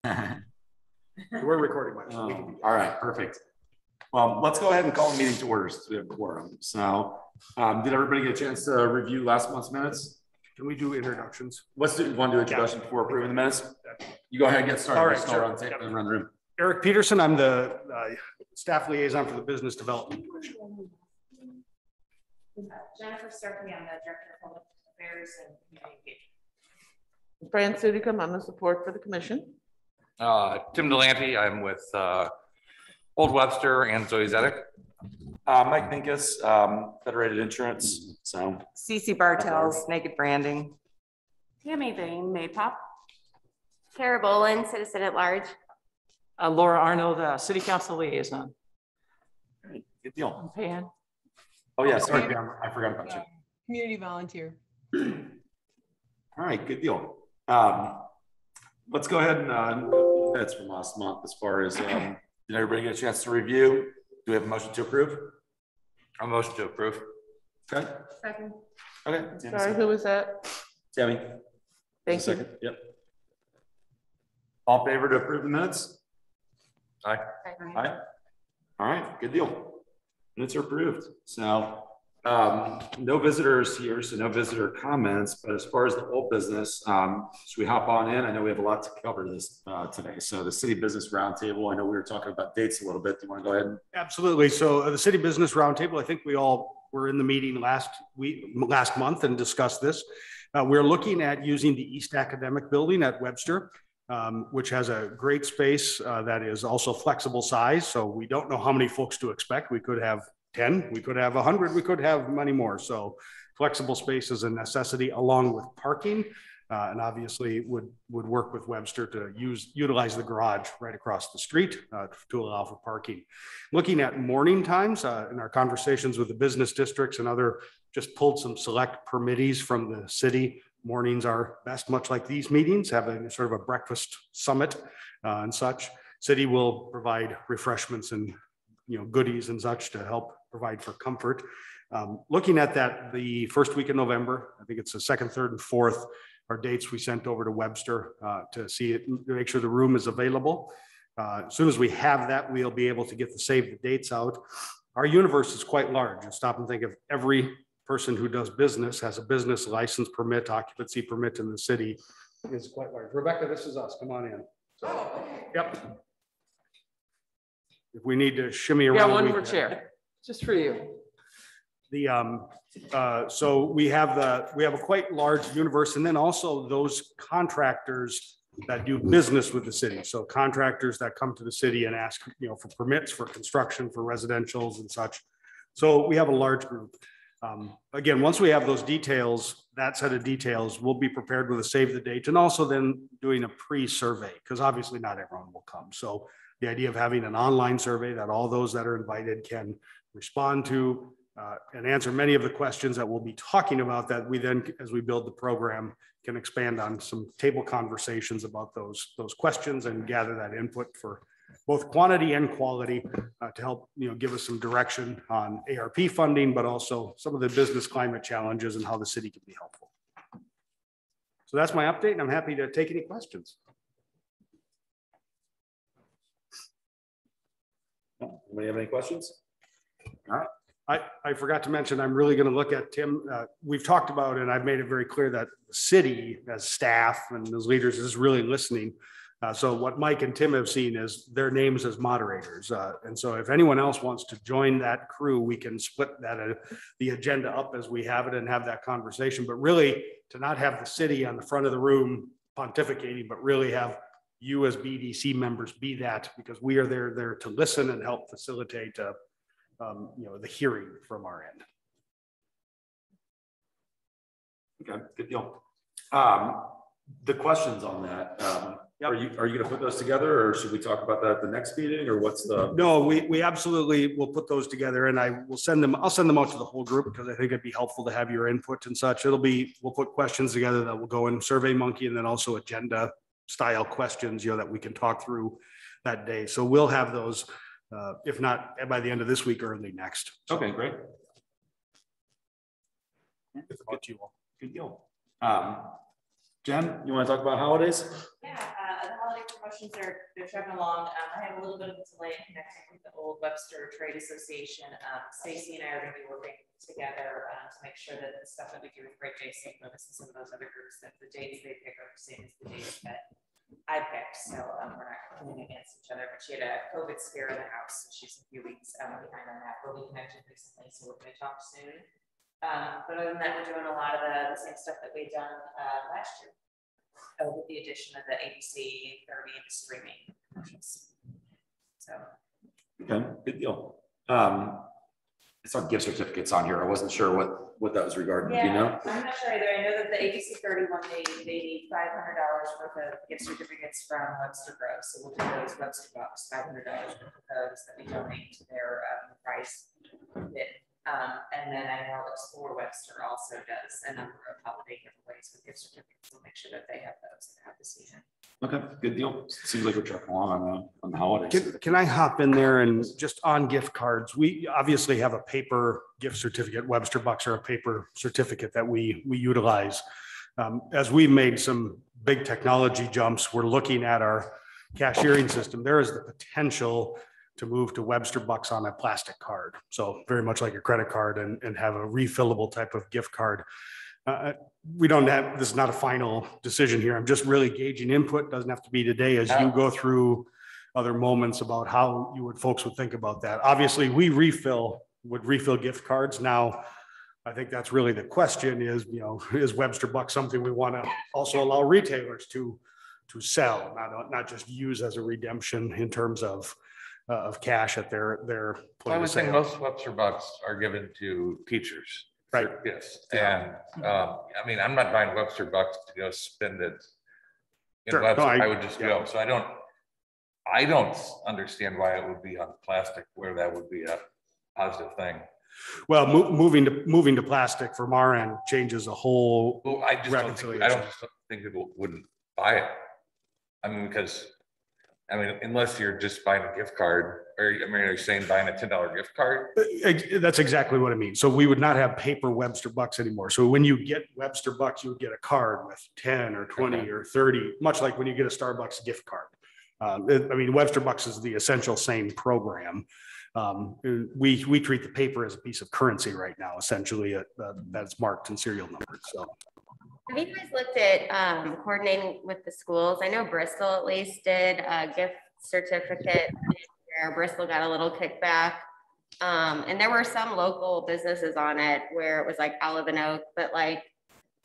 We're recording, Mike. So all right, perfect. Well, let's go ahead and call the meeting to order. So we have quorum. So, did everybody get a chance to review last month's minutes? Can we do introductions? Let's do. You want to do introduction before approving the minutes? You go ahead and get started. All right, sure. Around the room. Eric Peterson. I'm the staff liaison for the Business Development Commission. Jennifer Starkey, I'm the Director of Public Affairs and Community Engagement. Fran Sudicum, I'm the support for the commission. Tim Delante, I'm with Old Webster and Zoe Zedek. Mike Pincus, Federated Insurance. So Cece Bartels, Naked Branding. Tammy Vane, Maypop. Kara Boland, Citizen at Large. Laura Arnold, City Council Liaison. Good deal. Pan. Oh yeah, sorry, I forgot about you. Community volunteer. All right, good deal. Let's go ahead and that's from last month as far as did everybody get a chance to review? Do we have a motion to approve? A motion to approve. Okay. Second. Okay. Sorry, who was that? Tammy. Thank you. Second. Yep. All in favor to approve the minutes? Aye. Aye. All right, good deal. Minutes are approved. So no visitors here, so no visitor comments, but as far as the old business, should we hop on in? I know we have a lot to cover this today. So the City Business Roundtable, I know we were talking about dates a little bit. Do you want to go ahead? Absolutely. So the City Business Roundtable, I think we all were in the meeting last month and discussed this. We're looking at using the East Academic Building at Webster, which has a great space that is also flexible size. So we don't know how many folks to expect. We could have 10, we could have 100, we could have many more. So flexible space is a necessity along with parking, and obviously would work with Webster to utilize the garage right across the street to allow for parking. Looking at morning times in our conversations with the business districts and other, just pulled some select permittees from the city. Mornings are best, much like these meetings, having sort of a breakfast summit and such. City will provide refreshments and goodies and such to help provide for comfort. Looking at that, the first week in November, I think it's the 2nd, 3rd, and 4th, are dates we sent over to Webster to see it, to make sure the room is available. As soon as we have that, we'll be able to get the save the dates out. Our universe is quite large. And stop and think of every person who does business, has a business license permit, occupancy permit in the city, is quite large. Rebecca, this is us. Come on in. So, yep. If we need to shimmy around. Yeah, one more chair, just for you. So we have a quite large universe, and then also those contractors that do business with the city. So contractors that come to the city and ask, for permits for construction, for residentials and such. So we have a large group. Again, once we have those details, that set of details, we'll be prepared with a save the date, and also then doing a pre-survey, because obviously not everyone will come. So the idea of having an online survey that all those that are invited can respond to and answer many of the questions that we'll be talking about, that we then, as we build the program, can expand on some table conversations about those questions and gather that input for both quantity and quality to help give us some direction on ARP funding, but also some of the business climate challenges and how the city can be helpful. So that's my update, and I'm happy to take any questions. Anybody have any questions? All right. I forgot to mention, I'm really going to look at Tim. We've talked about, and I've made it very clear that the city as staff and as leaders is really listening. So what Mike and Tim have seen is their names as moderators. And so if anyone else wants to join that crew, we can split that the agenda up as we have it and have that conversation. But really to not have the city on the front of the room pontificating, but really have you as BDC members be that, because we are there to listen and help facilitate the hearing from our end. Okay, good deal. The questions on that, yep. Are you going to put those together, or should we talk about that at the next meeting, or what's the? No, we absolutely will put those together, and I will send them. I'll send them out to the whole group, because I think it'd be helpful to have your input and such. We'll put questions together that will go in SurveyMonkey, and then also agenda style questions, that we can talk through that day. So we'll have those, if not by the end of this week, early next. So. Okay, great. Get you all. Good deal. Jen, you want to talk about holidays? Yeah, the holiday promotion questions they're chugging along. I had a little bit of a delay in connecting with the Old Webster Trade Association. Stacy and I are going to be working together to make sure that the stuff that we do with Great Day St. Louis and some of those other groups, that the dates they pick are the same as the dates that I picked. So we're not competing against each other, but she had a COVID scare in the house. So she's a few weeks behind on that. But we connected recently, so we're going to talk soon. But other than that, we're doing a lot of the same stuff that we've done last year. With the addition of the ABC 30 and streaming commercials. So. Okay, good deal. I saw gift certificates on here. I wasn't sure what that was regarding. Yeah, Do you know? I'm not sure either. I know that the ABC 31, they need $500 worth of gift certificates from Webster Grow. So we'll do those Webster Bucks, $500 worth of those that we donate to their prize bid. And then I know Explore Webster also does a number of holiday giveaways with gift certificates. We'll make sure that they have those throughout the season. Okay, good deal. Seems like we're trucking along on the holidays. Can I hop in there and just on gift cards? We obviously have a paper gift certificate. Webster Bucks are a paper certificate that we utilize. As we made some big technology jumps, we're looking at our cashiering system. There is the potential to move to Webster Bucks on a plastic card. So very much like a credit card and have a refillable type of gift card. We don't have, this is not a final decision here. I'm just really gauging input. Doesn't have to be today as you go through other moments about how folks would think about that. Obviously we would refill gift cards. Now, I think that's really the question is, is Webster Bucks something we want to also allow retailers to sell, not just use as a redemption in terms of cash at their point I of would think sale. most Webster Bucks are given to teachers. Right. Yes. And I mean, I'm not buying Webster Bucks to go spend it in Sure. Webster. No, I would just yeah. go. So I don't understand why it would be on plastic where that would be a positive thing. Well, moving to plastic from our end changes a whole Well, I just don't think people wouldn't buy it. I mean, because unless you're just buying a gift card, or are you saying buying a $10 gift card? That's exactly what I mean. So we would not have paper Webster Bucks anymore. So when you get Webster Bucks, you would get a card with 10 or 20 or 30, much like when you get a Starbucks gift card. Webster Bucks is the essential same program. We treat the paper as a piece of currency right now, essentially that's marked and serial numbered. So. Have you guys looked at coordinating with the schools? I know Bristol at least did a gift certificate where Bristol got a little kickback. And there were some local businesses on it where it was like Olive and Oak, but like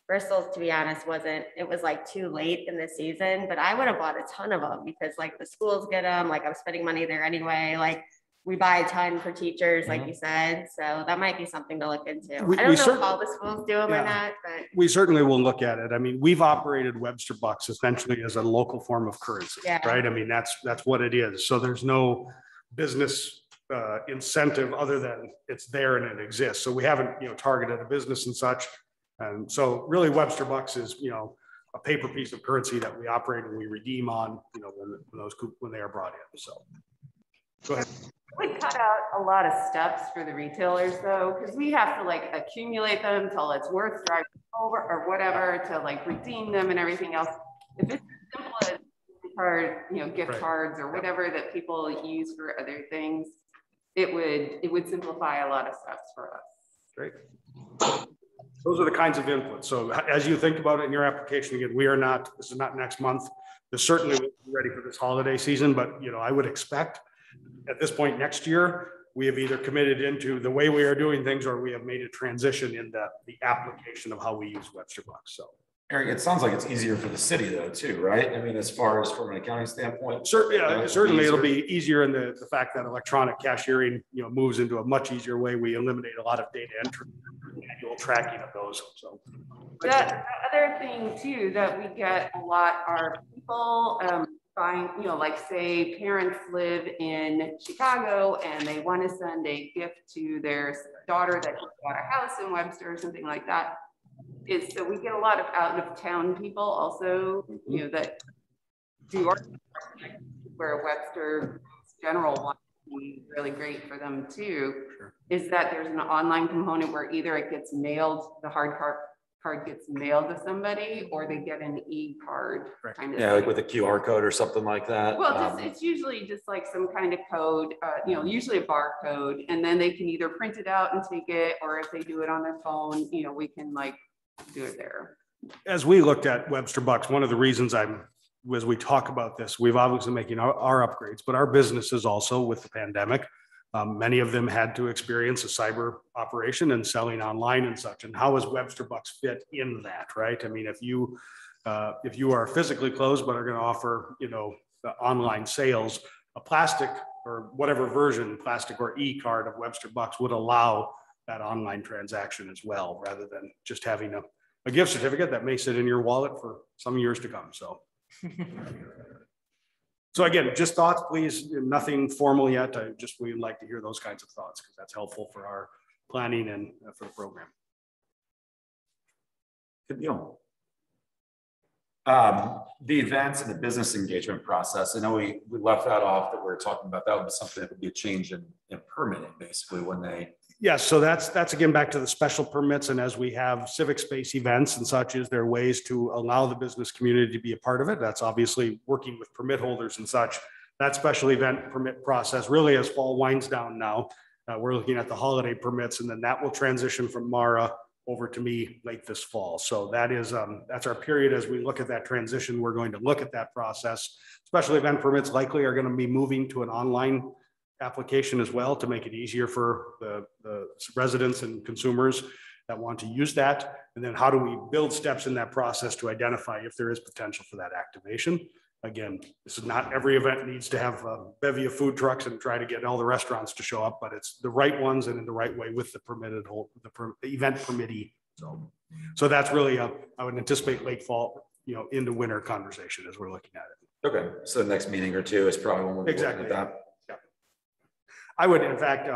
Bristol's, to be honest, it was like too late in the season, but I would have bought a ton of them because like the schools get them, like I'm spending money there anyway. Like we buy a ton for teachers, like you said. So that might be something to look into. I don't know if all the schools do them or not, but. We certainly will look at it. I mean, we've operated Webster Bucks essentially as a local form of currency, right? I mean, that's what it is. So there's no business incentive other than it's there and it exists. So we haven't, targeted a business and such. And so really Webster Bucks is, a paper piece of currency that we operate and we redeem on, when they are brought in. So go ahead. We cut out a lot of steps for the retailers though, because we have to like accumulate them until it's worth driving over or whatever to like redeem them and everything else. If it's as simple as gift cards or whatever that people use for other things, it would simplify a lot of steps for us. Great. Those are the kinds of inputs. So as you think about it in your application, again, this is not next month. This certainly will be ready for this holiday season, but I would expect at this point next year, we have either committed into the way we are doing things or we have made a transition in the application of how we use Webster Bucks. So Eric, it sounds like it's easier for the city though, too, right? I mean, as far as from an accounting standpoint. Certainly it'll be easier in the fact that electronic cashiering, moves into a much easier way. We eliminate a lot of data entry, manual tracking of those. So the other thing too that we get a lot are people buying, like say parents live in Chicago and they want to send a gift to their daughter that just bought a house in Webster or something like that. So we get a lot of out of town people also, that do our where Webster General wants to be really great for them too, is that there's an online component where either it gets mailed, the hard card gets mailed to somebody or they get an e-card Correct. kind of. Yeah, like thing. with a QR code or something like that. Well, it's usually just like some kind of code, usually a barcode, and then they can either print it out and take it, or if they do it on their phone, we can like do it there. As we looked at Webster Bucks, one of the reasons as we talk about this, we've obviously making our upgrades, but our businesses also with the pandemic, many of them had to experience a cyber operation and selling online and such. And how does Webster Bucks fit in that, right? I mean, if you are physically closed but are going to offer, the online sales, a plastic or whatever version, plastic or e-card of Webster Bucks would allow that online transaction as well, rather than just having a gift certificate that may sit in your wallet for some years to come. So again, just thoughts, please. Nothing formal yet. We'd like to hear those kinds of thoughts because that's helpful for our planning and for the program. Good deal. The events and the business engagement process. I know we left that off, that we were talking about. That would be something that would be a change in permitting, basically, when they. Yes, so that's again back to the special permits, and as we have civic space events and such, is there ways to allow the business community to be a part of it? That's obviously working with permit holders and such. That special event permit process really, as fall winds down now, we're looking at the holiday permits, and then that will transition from Mara over to me late this fall. So that is that's our period. As we look at that transition, we're going to look at that process. Special event permits likely are going to be moving to an online application as well to make it easier for the residents and consumers that want to use that. And then how do we build steps in that process to identify if there is potential for that activation? Again, this is not every event needs to have a bevy of food trucks and try to get all the restaurants to show up, but it's the right ones and in the right way with the permitted the event permittee. So that's really I would anticipate late fall, into winter conversation as we're looking at it. Okay, so the next meeting or two is probably when we'll be looking at that. I would, in fact,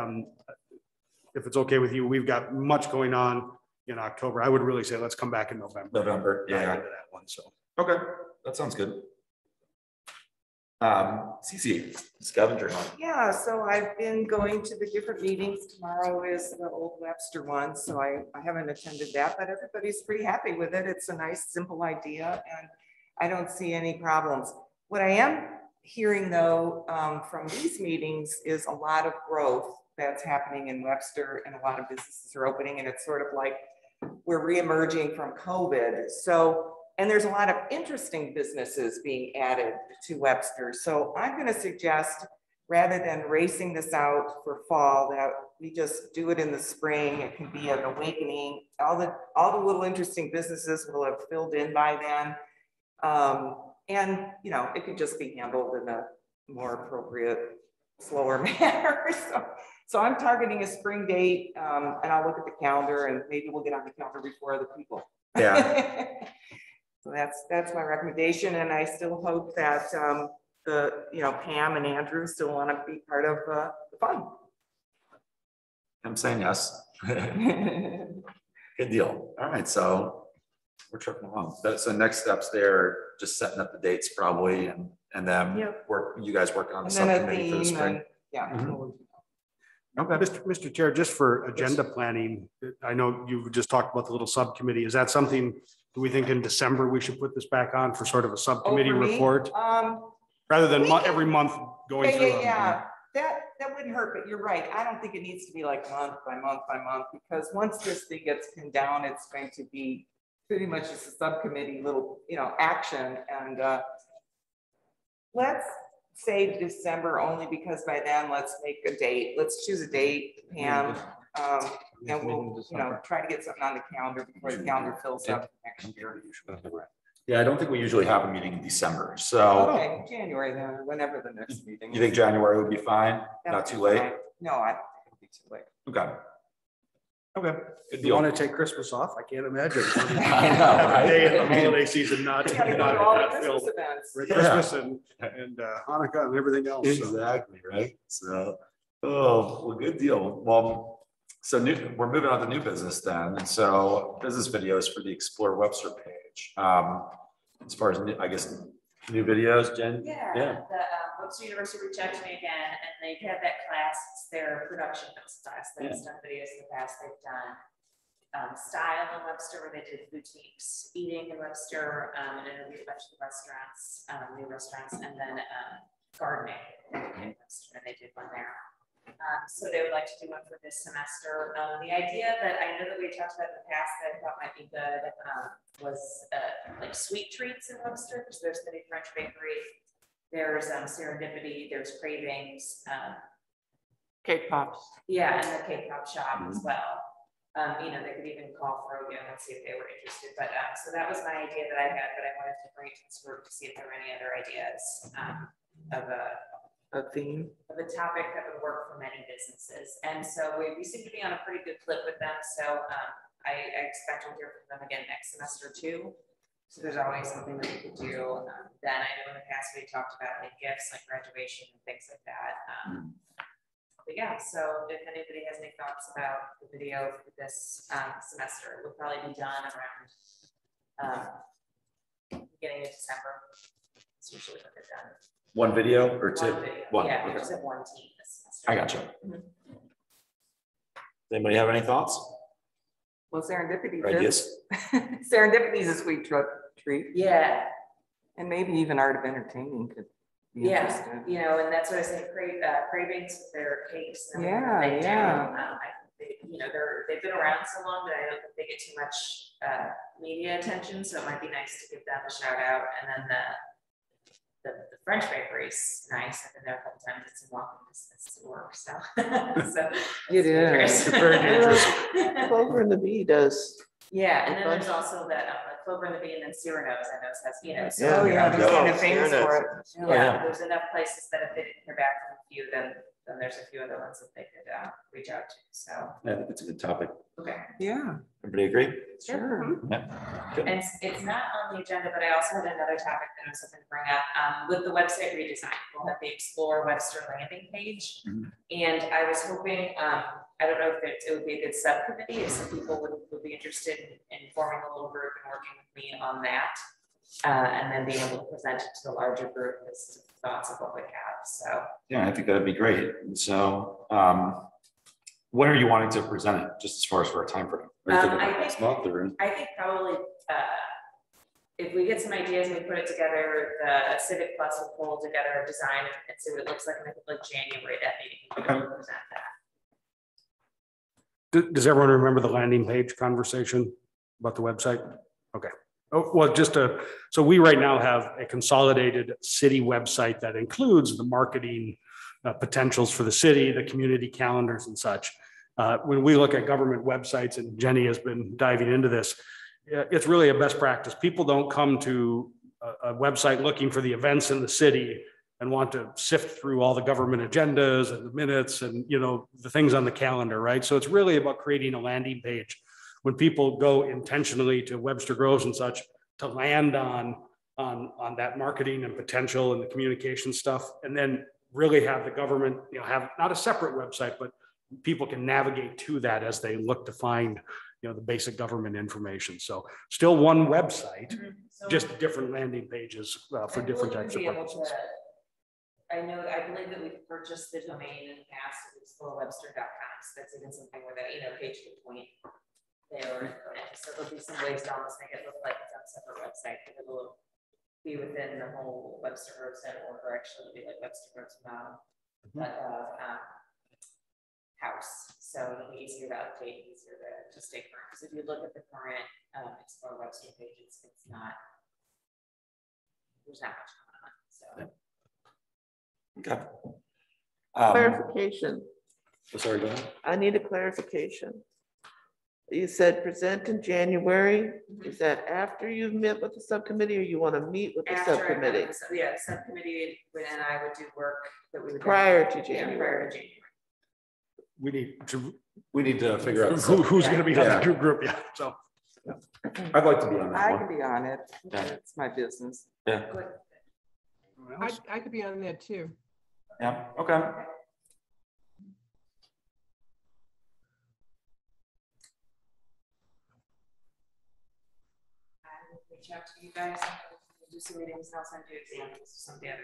if it's okay with you, we've got much going on in October. I would really say let's come back in November. Yeah. Dive into that one. So Okay, that sounds good. Cece, scavenger hunt. Yeah, so I've been going to the different meetings. Tomorrow is the Old Webster one, so I haven't attended that, but everybody's pretty happy with it. It's a nice, simple idea, and I don't see any problems. What I am hearing though from these meetings is a lot of growth that's happening in Webster, and a lot of businesses are opening, and it's sort of like we're reemerging from COVID. So, and there's a lot of interesting businesses being added to Webster. So I'm going to suggest, rather than racing this out for fall, that we just do it in the spring. It can be an awakening. All the little interesting businesses will have filled in by then. And, it could just be handled in a more appropriate, slower manner. So I'm targeting a spring date, and I'll look at the calendar, and maybe we'll get on the calendar before other people. Yeah. So that's my recommendation. And I still hope that Pam and Andrew still want to be part of the fun. I'm saying yes. Good deal. All right, so we're trucking along. So next steps there, just setting up the dates probably, and then you guys working on the subcommittee for the spring. Okay, Mr. Chair, just for agenda planning, I know you just talked about the little subcommittee. Is that something, do we think in December we should put this back on for sort of a subcommittee report? Rather than every month going through. Yeah, that wouldn't hurt, but you're right. I don't think it needs to be like month by month by month, because once this thing gets pinned down, it's going to be pretty much just a subcommittee little, action. And let's say December, only because by then let's make a date. Let's choose a date, Pam, and we'll, try to get something on the calendar before the calendar fills up next year. Yeah, I don't think we usually have a meeting in December. So okay, January then, or whenever the next meeting. You think January would be fine? Not too late? Fine. No, I don't think it'll be too late. Okay. Okay. If you want to take Christmas off, I can't imagine. I know, right? A day in the holiday season, not We gotta go to all the Christmas filled. events. For Christmas and Hanukkah and everything else. so. Exactly, right? So, well, good deal. Well, so we're moving on to new business then. And so business videos for the Explore Webster page. As far as I guess new videos, Jen? Yeah, the Webster University reached out to me again, and they have that class, it's their production notes class, that's done videos in the past they've done. style in Webster, where they did boutiques eating in Webster, and interviewed a bunch of the restaurants, new restaurants, and then gardening in Webster, and they did one there. So they would like to do one for this semester. The idea that I know that we talked about in the past that I thought might be good was like sweet treats in Webster, because there's the new French bakery, there's Serendipity, there's Cravings, Cake pops. yeah, and the cake pop shop as well. You know, they could even call Froyo and see if they were interested. But so that was my idea that I had, but I wanted to bring it to this group to see if there were any other ideas of A theme. a topic that would work for many businesses. And so we seem to be on a pretty good clip with them. So I expect we'll hear from them again next semester too. So there's always something that we could do. Then I know in the past we talked about like gifts, like graduation and things like that. But yeah, so if anybody has any thoughts about the video for this semester, it would probably be done around beginning of December. It's usually when they're done. One video or two? One video. One, Yeah, we okay. just have one team this semester. I got you. Mhm. Anybody have any thoughts Well, serendipity. or ideas? Serendipity is a sweet treat, Yeah, and maybe even art of entertaining could be yeah, interesting. you know, and that's what I said, Cravings with their cakes. And everything Yeah, that they do. yeah. I think they, you know, they've been around so long that I don't think they get too much media attention, so it might be nice to give them a shout out. And then the French bakery's nice. I've been there a couple times. It's in walking distance to work, so. So It dangerous. is. It's very dangerous. Clover and the Bee does. Yeah, and then there's also that Clover and the Bee, and then Cyrano's, I know has, you know. so- Oh, yeah, they're kind of Yeah. famous for it. Yeah, there's enough places that if they didn't hear back from a few, then there's a few other ones that they could reach out to, so, I think it's a good topic. okay. Yeah, Everybody agree? sure. Yeah. And it's not on the agenda, but I also had another topic that I was hoping to bring up, with the website redesign, we'll have the Explore Webster landing page. Mhm. And I was hoping, I don't know if it would be a good subcommittee, if some people would be interested in forming a little group and working with me on that. And then being able to present it to the larger group as thoughts of what we have, so. Yeah, I think that'd be great. So, when are you wanting to present it, just as far as for a time frame? Are you thinking I about next think- month or? I think probably, if we get some ideas and we put it together, the Civic Plus will pull together a design and see what it looks like, and I think like January, that meeting, we can present that. Does everyone remember the landing page conversation about the website? Okay. Oh, well, so we right now have a consolidated city website that includes the marketing potentials for the city, the community calendars and such. When we look at government websites, and Jenny has been diving into this, it's really a best practice. People don't come to a website looking for the events in the city and want to sift through all the government agendas and the minutes and, you know, the things on the calendar, right? So it's really about creating a landing page. When people go intentionally to Webster Groves and such to land on that marketing and potential and the communication stuff, and then really have the government, you know, have not a separate website, but people can navigate to that as they look to find, you know, the basic government information. So still one website, So just different landing pages for I different will types of be able purposes. to- I believe that we've purchased the domain in the past, explorewebster.com, so that's even something where that, you know, page to point there. So there'll be some ways to almost make it look like it's on a separate website, but it'll be within the whole Webster Groves network, or actually it'll be like Webster Groves house. So it'll be easier to update, easier to stay current. Because if you look at the current Explore Webster page, it's not, there's not much going on, so. Okay. Clarification. Sorry, go ahead. I need a clarification. You said present in January. Is that after you've met with the subcommittee, or you want to meet with the After I met subcommittee? with the yeah, the subcommittee, and I would do work that we would. Prior to Yeah, January. prior to January. We need to figure out. Who's going to be on Yeah. the group? Yeah, so. I'd like to be on that I one. can be on it. Yeah. It's my business. Yeah, I could be on there too. yeah, okay. I will reach out to you guys, and do some meetings, and I'll send you examples of some of the other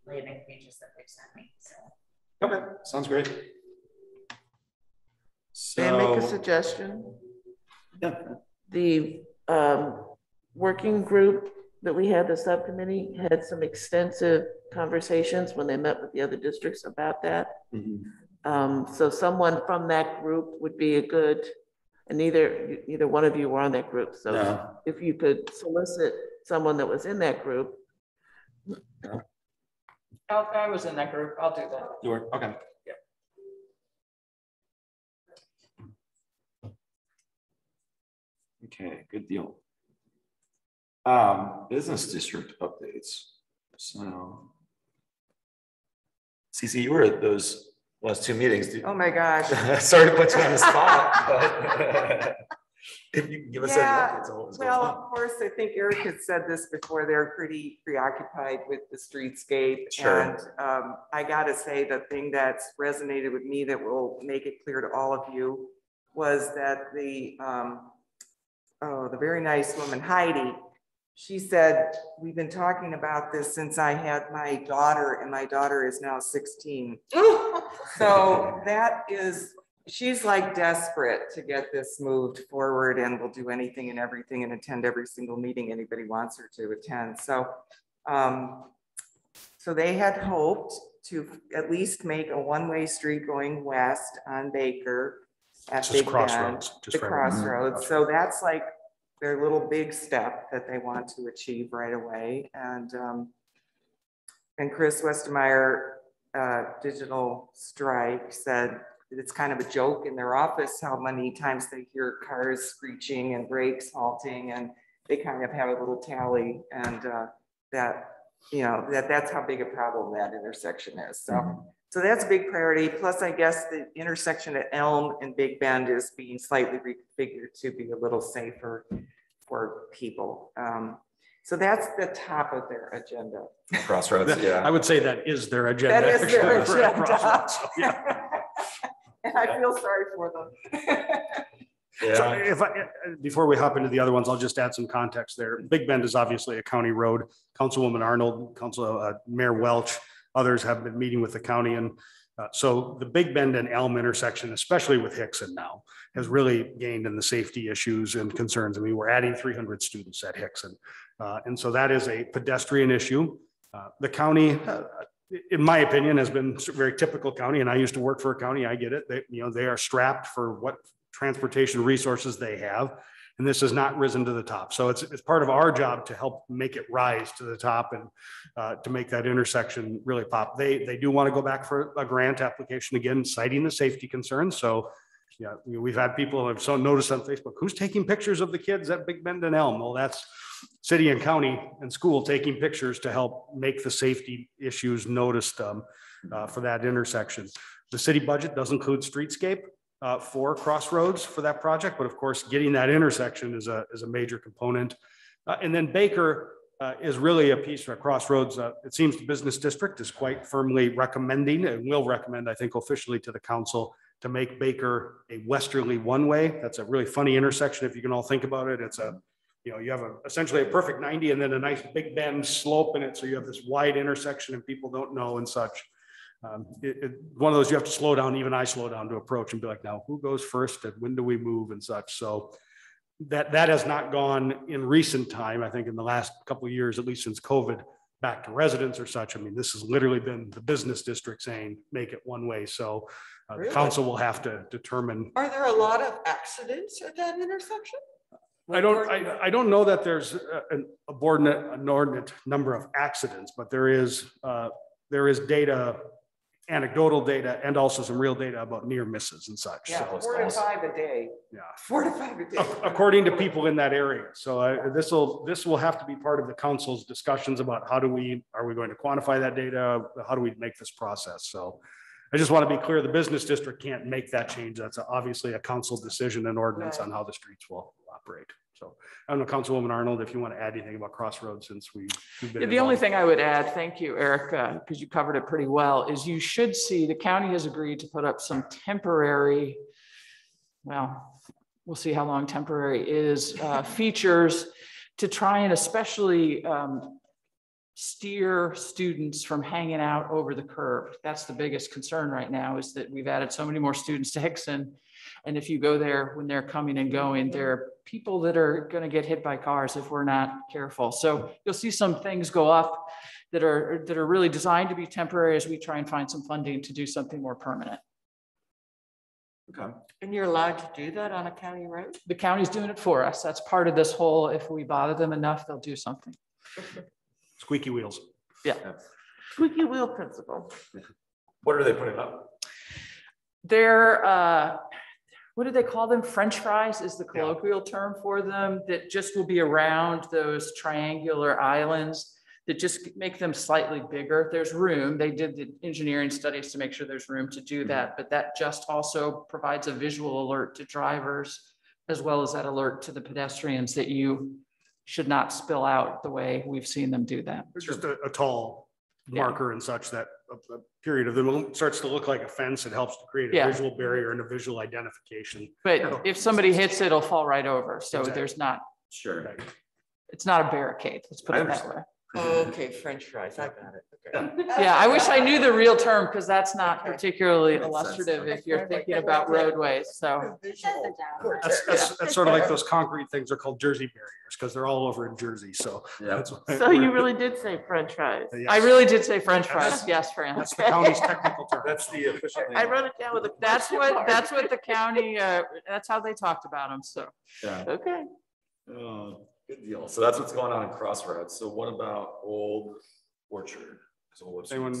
landing pages that they've sent me, so. Okay, sounds great. May I make a So, suggestion? The working group that we had, the subcommittee, had some extensive conversations when they met with the other districts about that. So someone from that group would be a good, and either one of you were on that group. So No. if you could solicit someone that was in that group. I was in that group. I'll do that. You were, okay. Okay, good deal. Business district updates. So. Cece, you were at those last two meetings. Oh, my gosh. Sorry to put you on the spot, but if you can give us any Yeah, updates on what was going well, on. of course, I think Eric had said this before, they're pretty preoccupied with the streetscape. Sure. And I gotta say, the thing that's resonated with me that will make it clear to all of you was that the very nice woman, Heidi, she said, we've been talking about this since I had my daughter, and my daughter is now 16. So that is, she's like desperate to get this moved forward, and will do anything and everything and attend every single meeting anybody wants her to attend. So, so they had hoped to at least make a one-way street going west on Baker at Just Big Bend, Crossroads, just the right. Crossroads. So that's like their little big step that they want to achieve right away. And Chris Westermeyer, Digital Strike, said it's kind of a joke in their office how many times they hear cars screeching and brakes halting, and they kind of have a little tally, and that, you know, that's how big a problem that intersection is. So, so that's a big priority. Plus, I guess the intersection at Elm and Big Bend is being slightly reconfigured to be a little safer for people. So that's the top of their agenda. Crossroads, yeah. I would say that is their agenda. That is their actually, for agenda. Crossroads, so, yeah. And I feel sorry for them. So Yeah. if before we hop into the other ones, I'll just add some context there. Big Bend is obviously a county road. Councilwoman Arnold, Mayor Welch, others have been meeting with the county, and so the Big Bend and Elm intersection, especially with Hickson now, has really gained in the safety issues and concerns. I mean, we're adding 300 students at Hickson, and so that is a pedestrian issue. The county, in my opinion, has been a very typical county, and I used to work for a county. I get it. They are strapped for what transportation resources they have, and this has not risen to the top. So it's part of our job to help make it rise to the top, and to make that intersection really pop. They do want to go back for a grant application again, citing the safety concerns. So yeah, we've had people who have so noticed on Facebook, who's taking pictures of the kids at Big Bend and Elm? Well, that's city and county and school taking pictures to help make the safety issues noticed for that intersection. The city budget does include streetscape for Crossroads for that project, but of course, getting that intersection is a major component. And then Baker is really a piece for Crossroads. It seems the business district is quite firmly recommending, and will recommend, I think, officially to the council, to make Baker a westerly one-way. That's a really funny intersection if you can all think about it. It's you have essentially a perfect 90 and then a nice big bend slope in it, so you have this wide intersection and people don't know and such. One of those you have to slow down. Even I slow down to approach and be like, now who goes first and when do we move and such. So that has not gone in recent time. I think in the last couple of years, at least since COVID, back to residents or such. I mean, this has literally been the business district saying, make it one way. So the council will have to determine. Are there a lot of accidents at that intersection? I don't know that there's an inordinate number of accidents, but there is data, anecdotal data, and also some real data about near misses and such. Yeah, So, 4 to 5 a day. yeah, 4 to 5 a day. according to people in that area. So this will have to be part of the council's discussions about are we going to quantify that data? How do we make this process? So I just want to be clear, the business district can't make that change. That's obviously a council decision and ordinance on how the streets will operate. So I don't know, Councilwoman Arnold, if you want to add anything about Crossroads, since we've been The only involved. thing I would add, thank you, Eric, because you covered it pretty well, is you should see the county has agreed to put up some temporary, well, we'll see how long temporary is, features to try and especially steer students from hanging out over the curb. That's the biggest concern right now, is that we've added so many more students to Hickson. And if you go there when they're coming and going, there are people that are going to get hit by cars if we're not careful. So you'll see some things go up that are really designed to be temporary as we try and find some funding to do something more permanent. Okay. And you're allowed to do that on a county road? The county's doing it for us. That's part of this whole, if we bother them enough, they'll do something. Squeaky wheels. Yeah. Squeaky wheel principle. What are they putting up? They're, what do they call them? French fries is the colloquial term for them, that just will be around those triangular islands that just make them slightly bigger. There's room. They did the engineering studies to make sure there's room to do that, but that just also provides a visual alert to drivers, as well as that alert to the pedestrians that you should not spill out the way we've seen them do that. There's just a tall marker and such that a period of them starts to look like a fence. It helps to create a visual barrier and a visual identification. But if somebody hits it, it'll fall right over. So there's not, it's not a barricade. Let's put it that way. Oh, okay, French fries, I got it. Okay. Yeah, I wish I knew the real term, because that's not particularly illustrative if you're thinking about roadways, so. That's sort of like those concrete things are called Jersey barriers, because they're all over in Jersey, so. That's So you really did say French fries? Yes. I really did say French fries, yes, Fran. That's the county's technical term. That's the official name. I wrote it down with a. That's what the county, that's how they talked about them, so. Yeah. Okay. Good deal. So that's what's going on in Crossroads. So what about Old Orchard? Anyone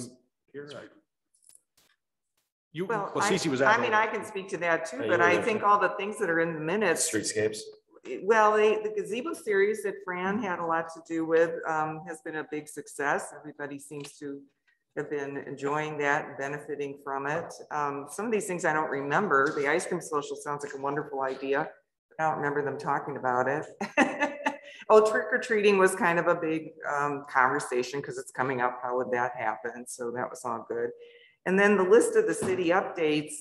here? You, Well, Cece was I at. mean, I can speak to that too, Yeah, but you I were think there. all the things that are in the minutes, Streetscapes. well, the gazebo series that Fran had a lot to do with has been a big success. Everybody seems to have been enjoying that and benefiting from it. Some of these things I don't remember. The ice cream social sounds like a wonderful idea. I don't remember them talking about it. Oh, trick or treating was kind of a big conversation because it's coming up. How would that happen? So that was all good. And then the list of the city updates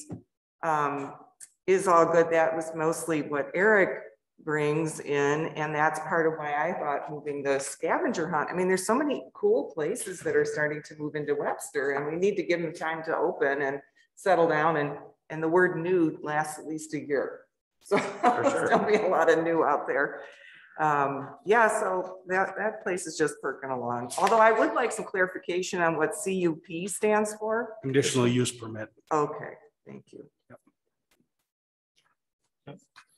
is all good. That was mostly what Eric brings in. And that's part of why I thought moving the scavenger hunt. I mean, there's so many cool places that are starting to move into Webster, and we need to give them time to open and settle down. And the word new lasts at least a year. So there's gonna be a lot of new out there. Yeah, so that place is just perking along. Although I would like some clarification on what CUP stands for. Conditional use permit. Okay, thank you.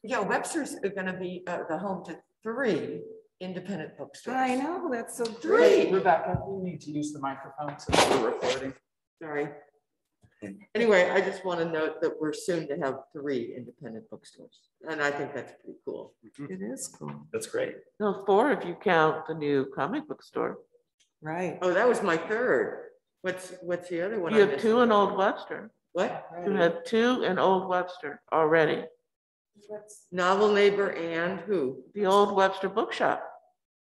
Yeah, Webster's going to be the home to 3 independent bookstores. I know, that's so Three. great. Rebecca, you need to use the microphone since we're recording. Sorry. Anyway, I just want to note that we're soon to have 3 independent bookstores. And I think that's pretty cool. It is cool. That's great. No, 4 if you count the new comic book store. Right. Oh, that was my 3rd. What's the other one? You have 2 in Old Webster. What? You have 2 in Old Webster already. Novel Neighbor and who? The Old Webster Bookshop,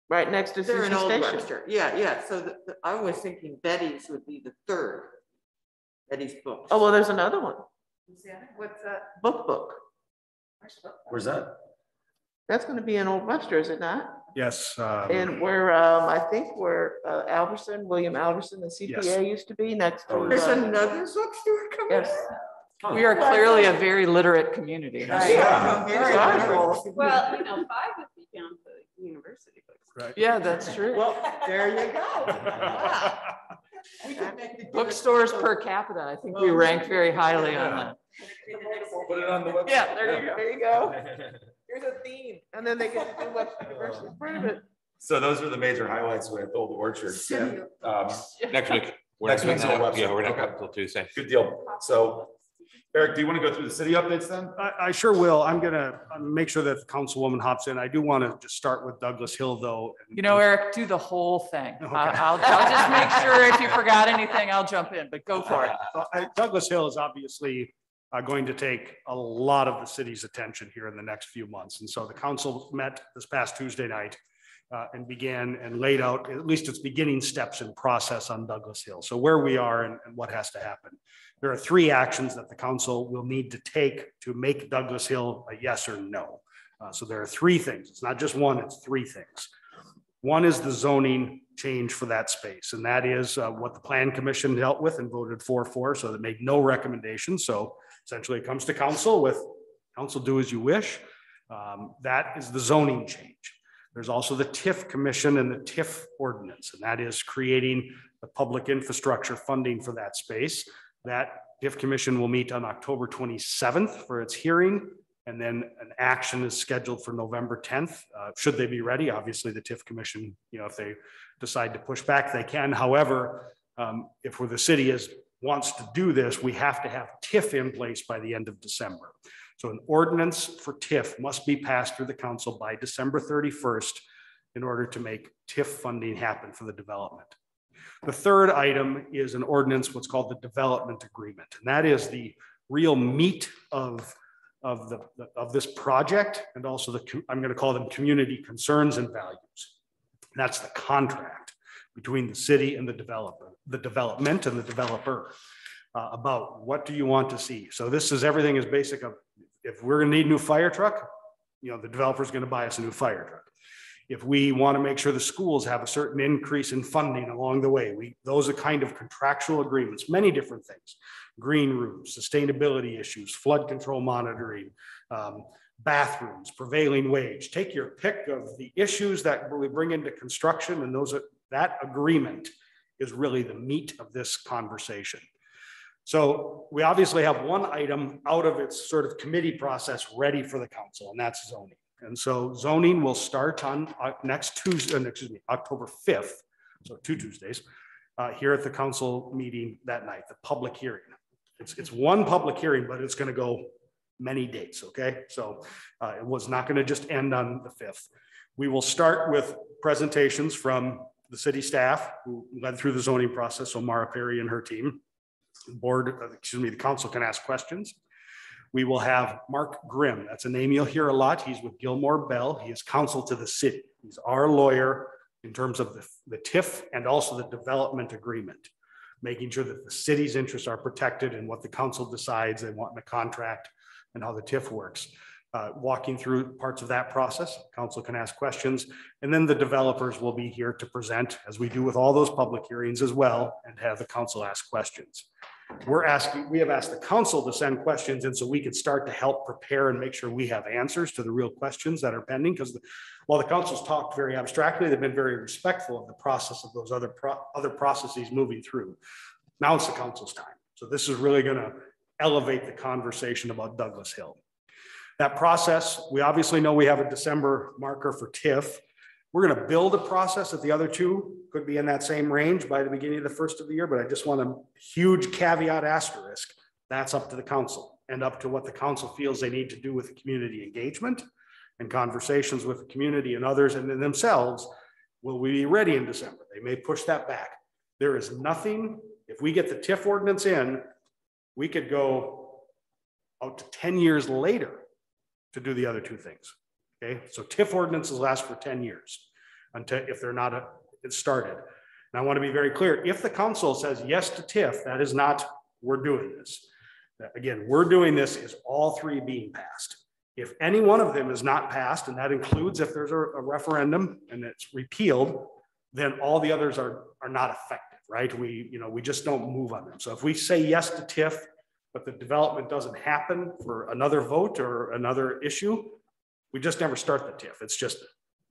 right next to Susan Station. Yeah. So I was thinking Betty's would be the 3rd. Betty's Books. Oh, well, there's another one. What's that? Book. Where's that? That's going to be in Old Webster, is it not? Yes. And where I think where William Alverson, the CPA used to be next to. There's another bookstore coming. Yes. We are clearly a very literate community. Well, 5 would be down to the university books. Right. Yeah, that's true. Well, there you go. Bookstores per capita, I think we rank very highly on that. Put it on the website. Yeah, there you go. Here's a theme. And then they get to do Webster University part of it. So those are the major highlights with Old Orchard. Next week. Next week's on the website. Yeah, we're not Okay. coming until Tuesday. Good deal. So Eric, do you want to go through the city updates then? I sure will. I'm gonna make sure that the councilwoman hops in. I do want to just start with Douglas Hill, though. You know, Eric, do the whole thing. Okay. I'll just make sure if you forgot anything, I'll jump in, but go for it. Douglas Hill is obviously going to take a lot of the city's attention here in the next few months. And so the council met this past Tuesday night and began and laid out at least its beginning steps in process on Douglas Hill. So where we are and what has to happen. There are 3 actions that the council will need to take to make Douglas Hill a yes or no. So there are 3 things. It's not just one, it's 3 things. One is the zoning change for that space, and that is what the Plan Commission dealt with and voted for, so that made no recommendation. So essentially it comes to council with council do as you wish. That is the zoning change. There's also the TIF Commission and the TIF ordinance, and that is creating the public infrastructure funding for that space. That TIF Commission will meet on October 27th for its hearing, and then an action is scheduled for November 10th. Should they be ready? Obviously, the TIF Commission, if they decide to push back, they can. However, if the city wants to do this, we have to have TIF in place by the end of December. So an ordinance for TIF must be passed through the council by December 31st in order to make TIF funding happen for the development. The third item is an ordinance, what's called the development agreement. And that is the real meat of this project, and also I'm going to call them community concerns and values. And that's the contract between the city and the development and the developer about what do you want to see. So this is everything is basic of, if we're going to need a new fire truck, the developer is going to buy us a new fire truck. If we want to make sure the schools have a certain increase in funding along the way, those are kind of contractual agreements, many different things: green rooms, sustainability issues, flood control monitoring, bathrooms, prevailing wage. Take your pick of the issues that we bring into construction, and that agreement is really the meat of this conversation. So we obviously have one item out of its sort of committee process ready for the council, and that's zoning. And so zoning will start on next Tuesday, October 5th, so 2 Tuesdays, here at the council meeting that night, the public hearing. It's one public hearing, but it's going to go many dates, okay? So it was not going to just end on the 5th. We will start with presentations from the city staff who led through the zoning process, so Mara Perry and her team. The council can ask questions. We will have Mark Grimm. That's a name you'll hear a lot. He's with Gilmore Bell. He is counsel to the city. He's our lawyer in terms of the TIF and also the development agreement, making sure that the city's interests are protected and what the council decides they want in a contract and how the TIF works. Walking through parts of that process, council can ask questions, and then the developers will be here to present, as we do with all those public hearings as well, and have the council ask questions. We have asked the council to send questions in so we can start to help prepare and make sure we have answers to the real questions that are pending, because while the council's talked very abstractly, they've been very respectful of the process of those other processes moving through. Now it's the council's time. So this is really going to elevate the conversation about Douglas Hill. That process, we obviously know we have a December marker for TIF. We're going to build a process that the other two could be in that same range by the beginning of the first of the year, but I just want a huge caveat asterisk. That's up to the council and up to what the council feels they need to do with the community engagement and conversations with the community and others, and then themselves. Will we be ready in December? They may push that back. There is nothing, if we get the TIF ordinance in, we could go out to 10 years later to do the other two things. Okay, so TIF ordinances last for 10 years until if they're not started. And I want to be very clear: if the council says yes to TIF, that is not we're doing this. Again, we're doing this is all three being passed. If any one of them is not passed, and that includes if there's a referendum and it's repealed, then all the others are not effective, right? We just don't move on them. So if we say yes to TIF, but the development doesn't happen for another vote or another issue, we just never start the TIF.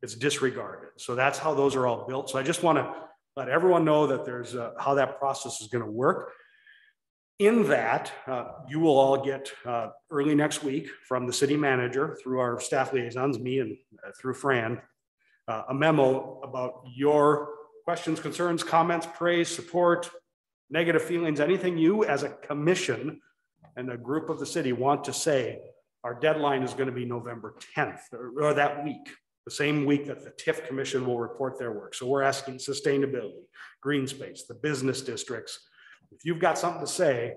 It's disregarded. So that's how those are all built. So I just want to let everyone know that there's how that process is going to work. In that, you will all get early next week from the city manager through our staff liaisons, me and through Fran, a memo about your questions, concerns, comments, praise, support, negative feelings, anything you as a commission and a group of the city want to say. Our deadline is going to be November 10th or that week, the same week that the TIF Commission will report their work. So we're asking sustainability, green space, the business districts. If you've got something to say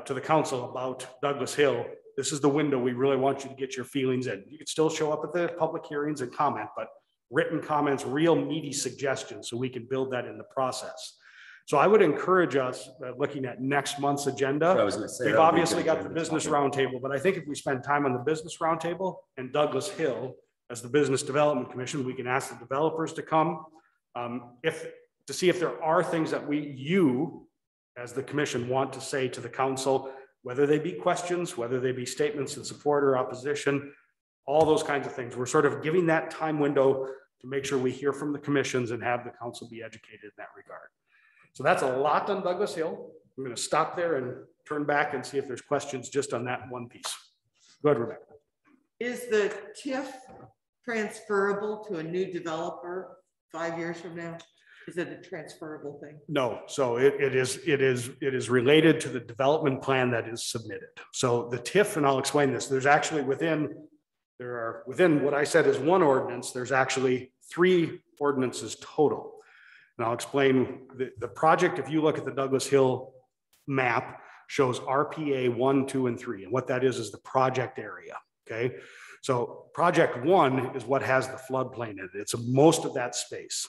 to the council about Douglas Hill, this is the window we really want you to get your feelings in. You can still show up at the public hearings and comment, but written comments, real meaty suggestions, so we can build that in the process. So I would encourage us, looking at next month's agenda, we've obviously got the business roundtable, but I think if we spend time on the business roundtable and Douglas Hill, as the Business Development Commission, we can ask the developers to come to see if there are things that you as the commission want to say to the council, whether they be questions, whether they be statements in support or opposition, all those kinds of things. We're sort of giving that time window to make sure we hear from the commissions and have the council be educated in that regard. So that's a lot on Douglas Hill. I'm going to stop there and turn back and see if there's questions just on that one piece. Go ahead, Rebecca. Is the TIF transferable to a new developer 5 years from now? Is it a transferable thing? No, so it is related to the development plan that is submitted. So the TIF, and I'll explain this, there's actually within what I said is one ordinance, there's actually 3 ordinances total. And I'll explain the project. If you look at the Douglas Hill map, shows RPA 1, 2, and 3. And what that is the project area, okay? So project 1 is what has the floodplain in it. It's most of that space.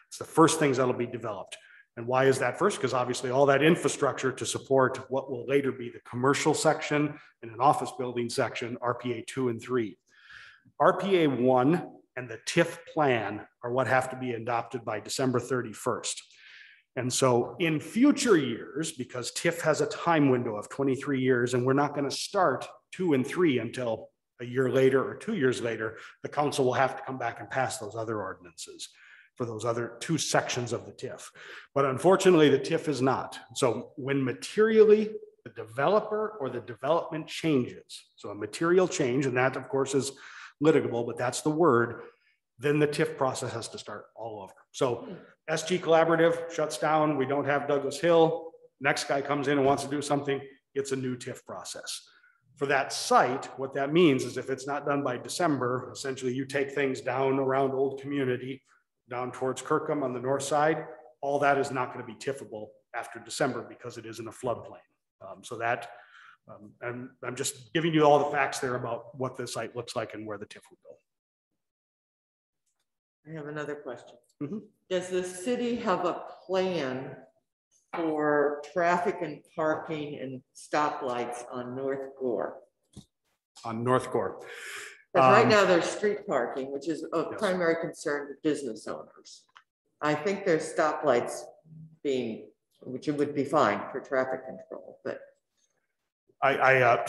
It's the first things that'll be developed. And why is that first? Because obviously all that infrastructure to support what will later be the commercial section and an office building section, RPA 2 and 3. RPA 1 and the TIF plan are what have to be adopted by December 31st. And so in future years, because TIF has a time window of 23 years, and we're not going to start 2 and 3 until a year later or 2 years later, the council will have to come back and pass those other ordinances for those other 2 sections of the TIF. But unfortunately, the TIF is not. So when materially the developer or the development changes, so a material change, and that of course is litigable, but that's the word, then the TIF process has to start all over. So SG Collaborative shuts down. We don't have Douglas Hill. Next guy comes in and wants to do something, it's a new TIF process. For that site, what that means is if it's not done by December, essentially you take things down around Old Community, down towards Kirkham on the north side, all that is not going to be TIFable after December because it is in a floodplain. And I'm just giving you all the facts there about what the site looks like and where the TIF will go. I have another question. Mm-hmm. Does the city have a plan for traffic and parking and stoplights on North Gore? On North Gore. Because right now there's street parking, which is of Yes. primary concern to business owners. I think there's stoplights which would be fine for traffic control, but.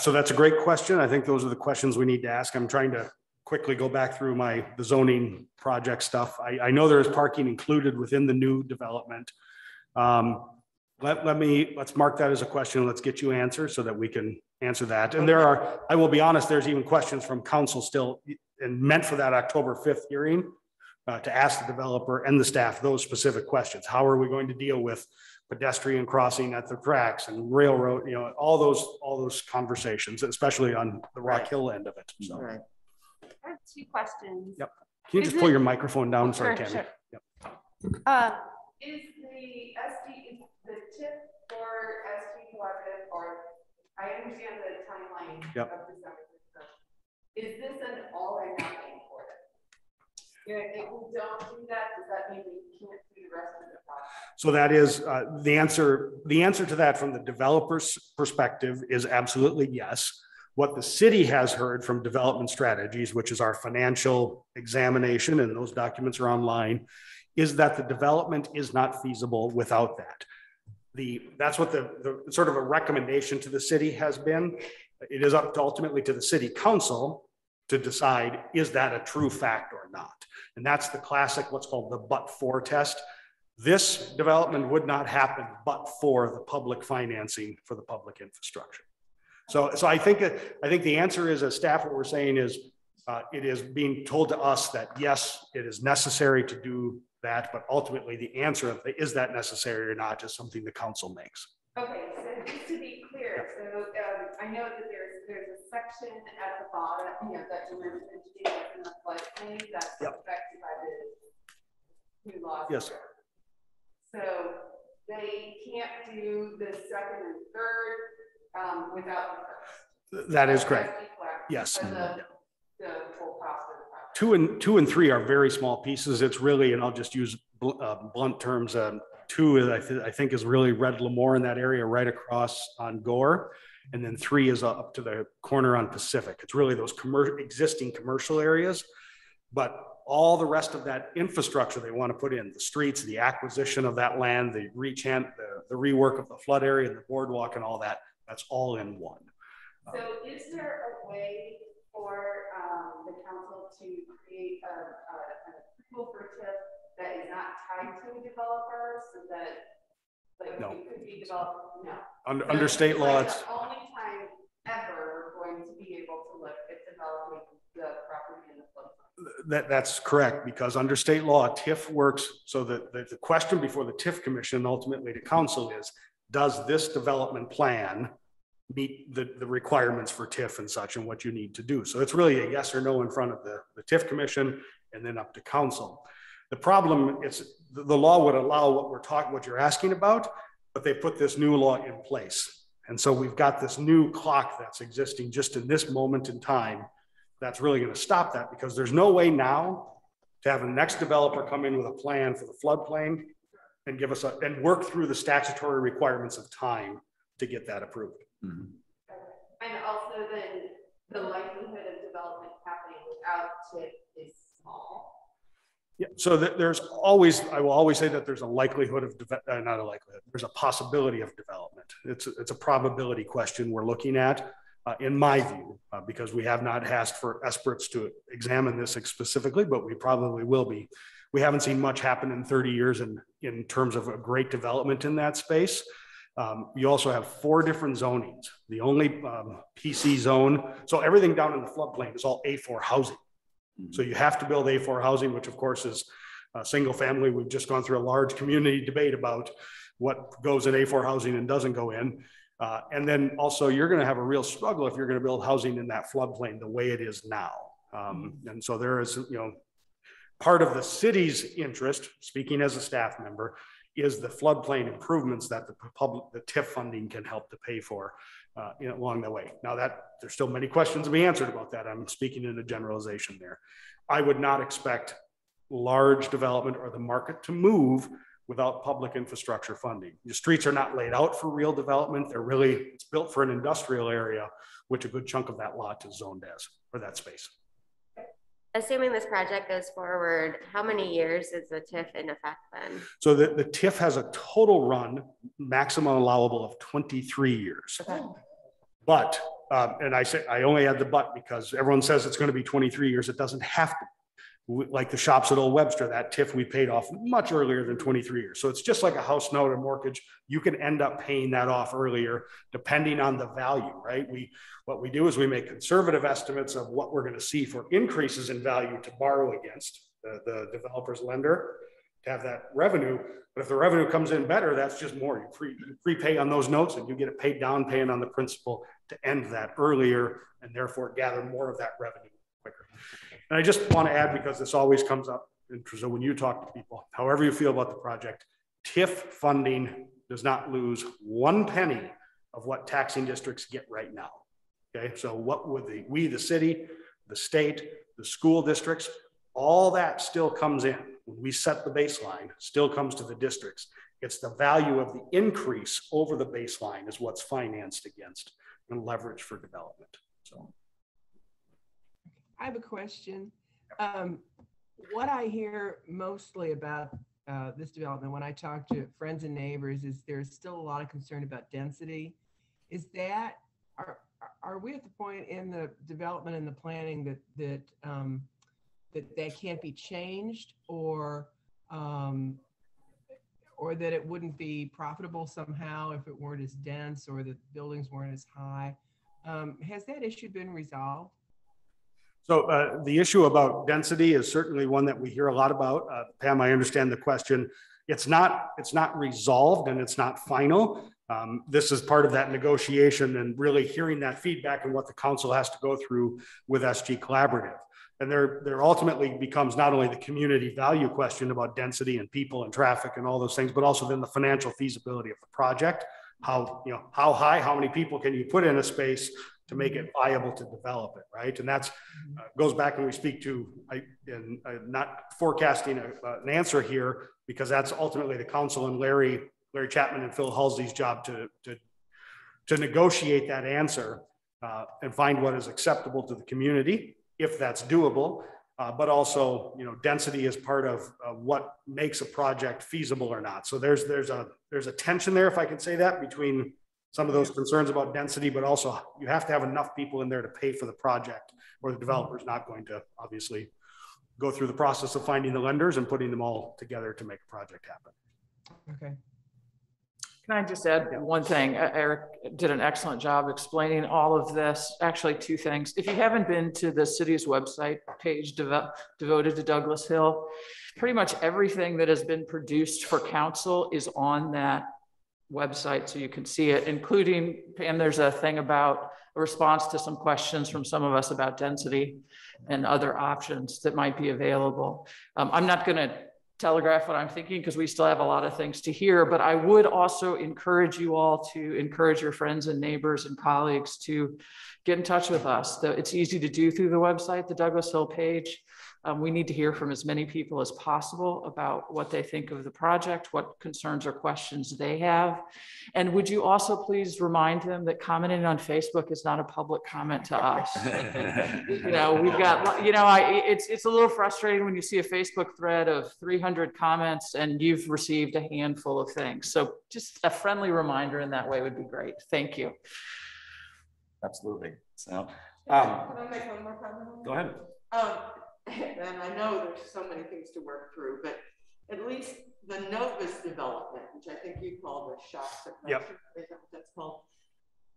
So that's a great question. I think those are the questions we need to ask. I'm trying to quickly go back through the zoning project stuff. I know there is parking included within the new development. Let's mark that as a question. Let's get you answers so that we can answer that. And I will be honest, there's even questions from council still and meant for that October 5th hearing to ask the developer and the staff those specific questions. How are we going to deal with pedestrian crossing at the tracks and railroad, all those conversations, especially on the Rock Hill end of it. So. Right. I have 2 questions. Yep. Can you just pull your microphone down? Sorry, Tammy. Sure. Yep. Is the TIP for SG Collaborative, or I understand the timeline Yep. of December 31st. Is this an all or nothing for it? If we don't do that, does that mean we can't do the rest of the project? So that is the answer. The answer to that from the developer's perspective is absolutely yes. What the city has heard from Development Strategies, which is our financial examination, and those documents are online, is that the development is not feasible without that. That's what the sort of a recommendation to the city has been. It is up to ultimately to the city council to decide, is that a true fact or not? And that's the classic, what's called the but-for test. This development would not happen but for the public financing for the public infrastructure. So I think the answer is, as staff, what we're saying is it is being told to us that yes, it is necessary to do that, but ultimately the answer of is that necessary or not is something the council makes. Okay, so just to be clear, so I know that there's a section at the bottom, that you mentioned in the floodplain that's affected by the new laws. Yes. So they can't do the second and third without the first. That is correct. Yes. The full cost of the project. 2 and 3 are very small pieces. It's really, and I'll just use blunt terms. 2 is I think is really Red Lemoore in that area right across on Gore, and then 3 is up to the corner on Pacific. It's really those existing commercial areas. But all the rest of that infrastructure they want to put in, the streets, the acquisition of that land, the rework of the flood area, the boardwalk and all that, that's all in one. So is there a way for the council to create an approval for TIF that is not tied to a developer so that like No. it could be developed? No. Under state law, Like it's the only time ever we're going to be able to look at developing the property in the floodplain. that's correct, because under state law, TIF works so that the question before the TIF commission, ultimately to council, is does this development plan meet the requirements for TIF and such and what you need to do? So it's really a yes or no in front of the TIF commission and then up to council. The problem is the law would allow what you're asking about, but they put this new law in place. And so we've got this new clock that's existing just in this moment in time that's really going to stop that, because there's no way now to have a next developer come in with a plan for the floodplain and give us and work through the statutory requirements of time to get that approved. Mhm. And also then the likelihood of development happening without TIF is small. Yeah, so there's always, I will always say that there's a likelihood of, not a likelihood, there's a possibility of development. It's a probability question we're looking at, in my view, because we have not asked for experts to examine this specifically, but we probably will be. We haven't seen much happen in 30 years in terms of a great development in that space. You also have 4 different zonings. The only PC zone, so everything down in the floodplain is all A4 housing. So you have to build A4 housing, which of course is single family. We've just gone through a large community debate about what goes in A4 housing and doesn't go in. And then also you're going to have a real struggle if you're going to build housing in that floodplain the way it is now. And so there is, part of the city's interest, speaking as a staff member, is the floodplain improvements that the TIF funding can help to pay for along the way. Now that there's still many questions to be answered about that. I'm speaking in a generalization there. I would not expect large development or the market to move without public infrastructure funding. The streets are not laid out for real development. It's built for an industrial area, which a good chunk of that lot is zoned as, or that space. Assuming this project goes forward, how many years is the TIF in effect then? So the TIF has a total run maximum allowable of 23 years. Okay. But, and I only add the but because everyone says it's going to be 23 years. It doesn't have to. Like the shops at Old Webster, that TIF we paid off much earlier than 23 years. So it's just like a house note or mortgage. You can end up paying that off earlier depending on the value, right? What we do is we make conservative estimates of what we're going to see for increases in value to borrow against the developer's lender to have that revenue. But if the revenue comes in better, that's just more. You prepay on those notes and you get it paid down, paying on the principal to end that earlier and therefore gather more of that revenue quicker. And I just want to add, because this always comes up, and so when you talk to people, however you feel about the project, TIF funding does not lose 1 penny of what taxing districts get right now. Okay, so what would we, the city, the state, the school districts, all that still comes in. When we set the baseline, still comes to the districts. It's the value of the increase over the baseline is what's financed against and leverage for development. So. I have a question. What I hear mostly about this development when I talk to friends and neighbors is there's still a lot of concern about density. Is that, are we at the point in the development and the planning that can't be changed, or that it wouldn't be profitable somehow if it weren't as dense or the buildings weren't as high? Has that issue been resolved? So the issue about density is certainly one that we hear a lot about. Pam, I understand the question. It's not resolved and it's not final. This is part of that negotiation and really hearing that feedback and what the council has to go through with SG Collaborative. And there ultimately becomes not only the community value question about density and people and traffic and all those things, but also then the financial feasibility of the project. How high, how many people can you put in a space to make it viable to develop it, right? And that's goes back when we speak to, I'm not forecasting an answer here, because that's ultimately the council and Larry Chapman and Phil Halsey's job to negotiate that answer and find what is acceptable to the community, if that's doable. but also, you know, density is part of what makes a project feasible or not. So there's a tension there, if I can say that, between some of those concerns about density, but also you have to have enough people in there to pay for the project, or the developer's not going to obviously go through the process of finding the lenders and putting them all together to make a project happen. Okay. Can I just add one thing? Eric did an excellent job explaining all of this. Actually, two things. If you haven't been to the city's website page devoted to Douglas Hill, pretty much everything that has been produced for council is on that website, so you can see it, including, and there's a thing about a response to some questions from some of us about density and other options that might be available. I'm not going to telegraph what I'm thinking because we still have a lot of things to hear, but I would also encourage you all to encourage your friends and neighbors and colleagues to get in touch with us. It's easy to do through the website, the Douglas Hill page. We need to hear from as many people as possible about what they think of the project, what concerns or questions they have. And would you also please remind them that commenting on Facebook is not a public comment to us. You know, we've got, you know, it's a little frustrating when you see a Facebook thread of 300 comments and you've received a handful of things. So just a friendly reminder in that way would be great. Thank you. Absolutely. So, Can I make one more comment? go ahead. And I know there's so many things to work through, but at least the Novus development, which I think you call the shops. Yep. That's called.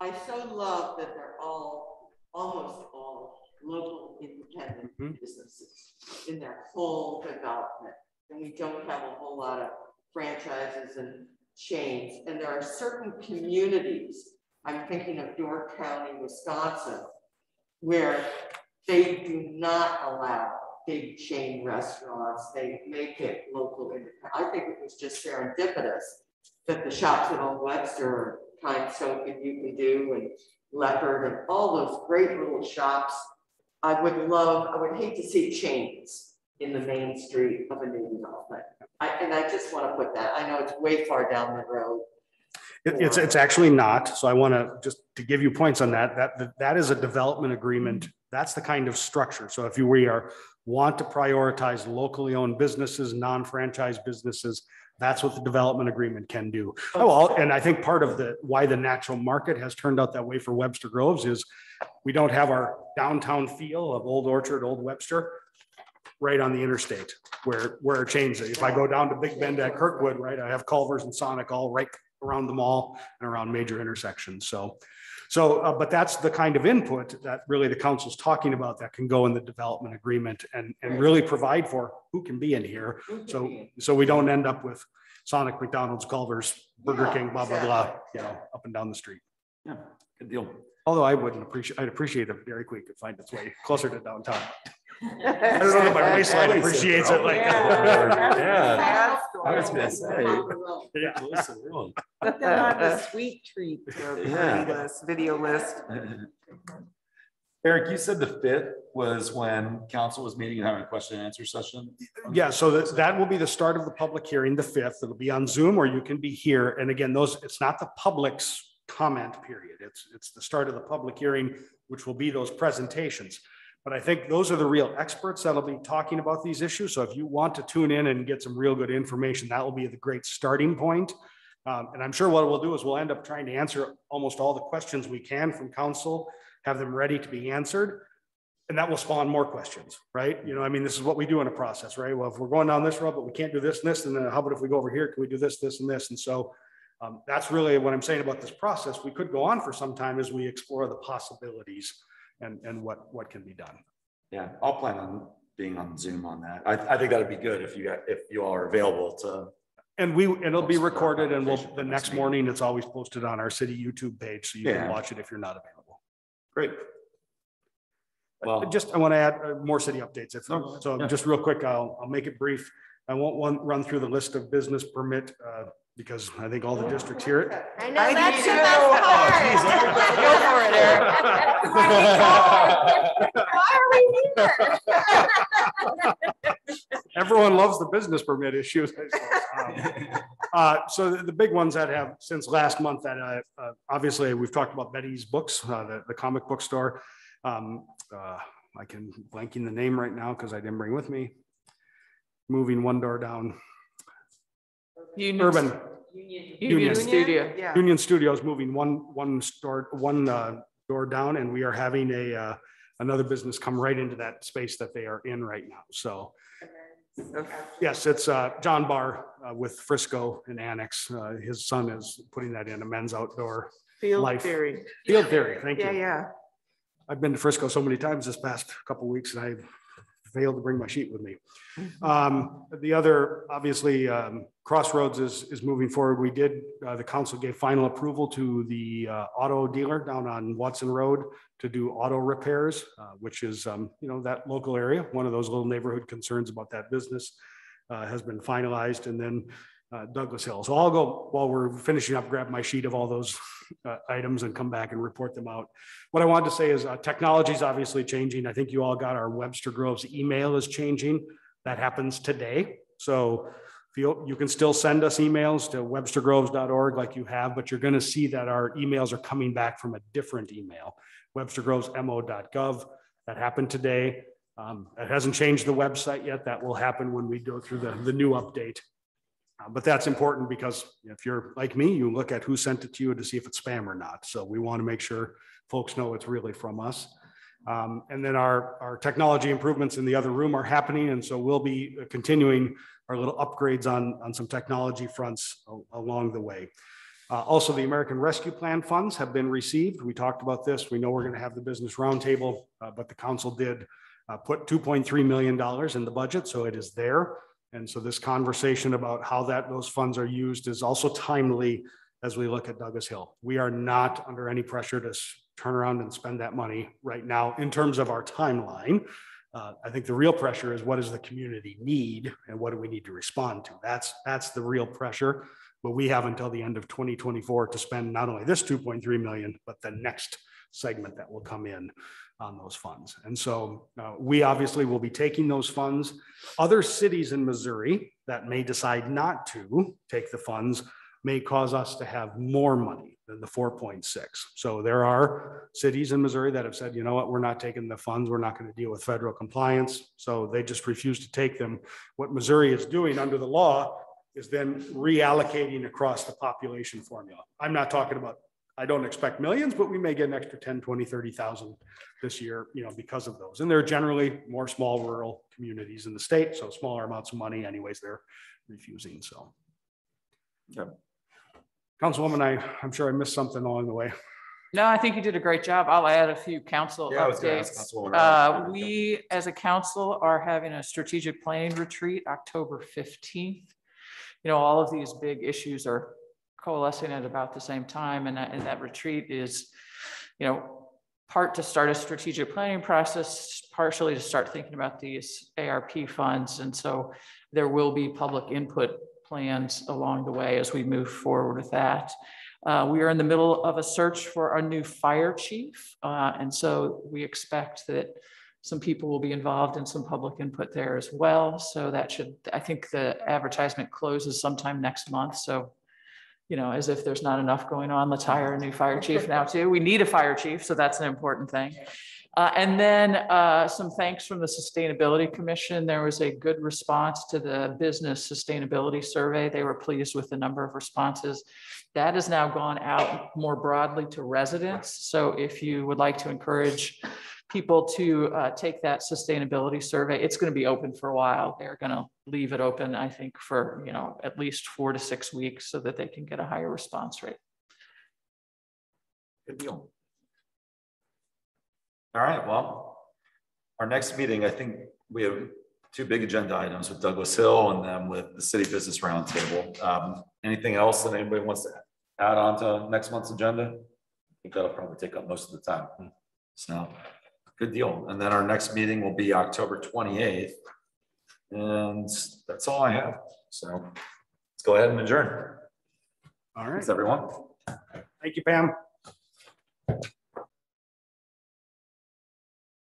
I so love that they're almost all local independent businesses in their whole development. And we don't have a whole lot of franchises and chains. And there are certain communities, I'm thinking of Door County, Wisconsin, where they do not allow big chain restaurants. They make it local independent. I think it was just serendipitous that the shops at Old Webster, Kind Soap and You Can Do and Leopard and all those great little shops, I would hate to see chains in the main street of a new development. And I just want to put that, I know it's way far down the road. It's actually not. So I want to just to give you points on that is a development agreement. That's the kind of structure. So if we want to prioritize locally owned businesses, non-franchise businesses, that's what the development agreement can do. And I think part of why the natural market has turned out that way for Webster Groves is we don't have our downtown feel of Old Orchard, Old Webster, right on the interstate where it changes. If I go down to Big Bend at Kirkwood, right, I have Culver's and Sonic all right around the mall and around major intersections. But that's the kind of input that really the council's talking about that can go in the development agreement and really provide for who can be in here. So we don't end up with Sonic, McDonald's, Culver's, Burger King, blah, blah, blah, you know, up and down the street. Yeah, good deal. Although I'd appreciate if Dairy Queen could find its way closer to downtown. I don't know if my waistline appreciates it like Yeah. I was gonna say. Yeah. Put them on the sweet treat Yeah. video list. Eric, you said the 5th was when council was meeting and having a question and answer session? Yeah, so that will be the start of the public hearing, the 5th. It'll be on Zoom or you can be here. And again, it's not the public's comment period. It's the start of the public hearing, which will be those presentations. But I think those are the real experts that'll be talking about these issues. So if you want to tune in and get some real good information, that will be the great starting point. And I'm sure what we'll do is we'll end up trying to answer almost all the questions we can from council, have them ready to be answered. And that will spawn more questions, right? You know, I mean, this is what we do in a process, right? Well, if we're going down this road, but we can't do this and this, and then how about if we go over here, can we do this, this, and this? And so that's really what I'm saying about this process. We could go on for some time as we explore the possibilities and what can be done. Yeah, I'll plan on being on Zoom on that. I think that'd be good if you all are available to. And it'll be recorded and the next morning, it's always posted on our city YouTube page. So you can watch it if you're not available. Great. Well, I want to add more city updates. So just real quick, I'll make it brief. I won't run through the list of business permit because I think all the districts hear it. I know, that's the best part. Go for it, Eric. Why are we here? Everyone loves the business permit issues. So the big ones that have since last month that obviously we've talked about Betty's Books, the comic book store. I can blanking the name right now because I didn't bring with me. Moving one door down. Urban. Union Studio. Yeah. Union Studios moving one door down, and we are having another business come right into that space that they are in right now. So yes, it's John Barr with Frisco and Annex. His son is putting that in, a men's outdoor Field life. theory. Field theory. Thank you. Yeah. I've been to Frisco so many times this past couple of weeks, and I've failed to bring my sheet with me. The other, obviously, Crossroads is moving forward. We did, the council gave final approval to the auto dealer down on Watson Road to do auto repairs, which is, that local area. One of those little neighborhood concerns about that business has been finalized. And then Douglas Hill. So I'll go, while we're finishing up, grab my sheet of all those items and come back and report them out. What I wanted to say is technology is obviously changing. I think you all got our Webster Groves email is changing. That happens today. So you can still send us emails to webstergroves.org like you have, but you're going to see that our emails are coming back from a different email, webstergrovesmo.gov. That happened today. It hasn't changed the website yet. That will happen when we go through the new update. But that's important because if you're like me, you look at who sent it to you to see if it's spam or not. So we want to make sure folks know it's really from us. And then our technology improvements in the other room are happening. And so we'll be continuing our little upgrades on some technology fronts along the way. Also, the American Rescue Plan funds have been received. We talked about this. We know we're going to have the business roundtable, but the council did put $2.3 million in the budget. So it is there. And so this conversation about how those funds are used is also timely as we look at Douglas Hill. We are not under any pressure to turn around and spend that money right now in terms of our timeline. I think the real pressure is what does the community need and what do we need to respond to? That's the real pressure. But we have until the end of 2024 to spend not only this 2.3 million, but the next segment that will come in on those funds. And so we obviously will be taking those funds. Other cities in Missouri that may decide not to take the funds may cause us to have more money than the 4.6. So there are cities in Missouri that have said, you know what, we're not taking the funds. We're not going to deal with federal compliance. So they just refuse to take them. What Missouri is doing under the law is then reallocating across the population formula. I'm not talking about, I don't expect millions, but we may get an extra 10, 20, 30,000 this year, because of those. And they're generally more small rural communities in the state. So smaller amounts of money anyways, they're refusing. So. Yeah. Councilwoman, I'm sure I missed something along the way. No, I think you did a great job. I'll add a few council updates. We, as a council, are having a strategic planning retreat October 15th. All of these big issues are coalescing at about the same time. And that retreat is, part to start a strategic planning process, partially to start thinking about these ARP funds. And so there will be public input plans along the way as we move forward with that. We are in the middle of a search for a new fire chief. And so we expect that some people will be involved in some public input there as well. So that I think the advertisement closes sometime next month. So, as if there's not enough going on, let's hire a new fire chief now too. We need a fire chief, so that's an important thing. And then some thanks from the Sustainability Commission. There was a good response to the business sustainability survey. They were pleased with the number of responses. That has now gone out more broadly to residents. So if you would like to encourage people to take that sustainability survey, it's going to be open for a while. They're going to leave it open, I think, for at least 4 to 6 weeks so that they can get a higher response rate. Good deal. All right, well, our next meeting, I think we have 2 big agenda items with Douglas Hill and then with the City Business Roundtable. Anything else that anybody wants to add on to next month's agenda? I think that'll probably take up most of the time. So good deal. And then our next meeting will be October 28th. And that's all I have. So let's go ahead and adjourn. All right. Thanks, everyone. Thank you, Pam.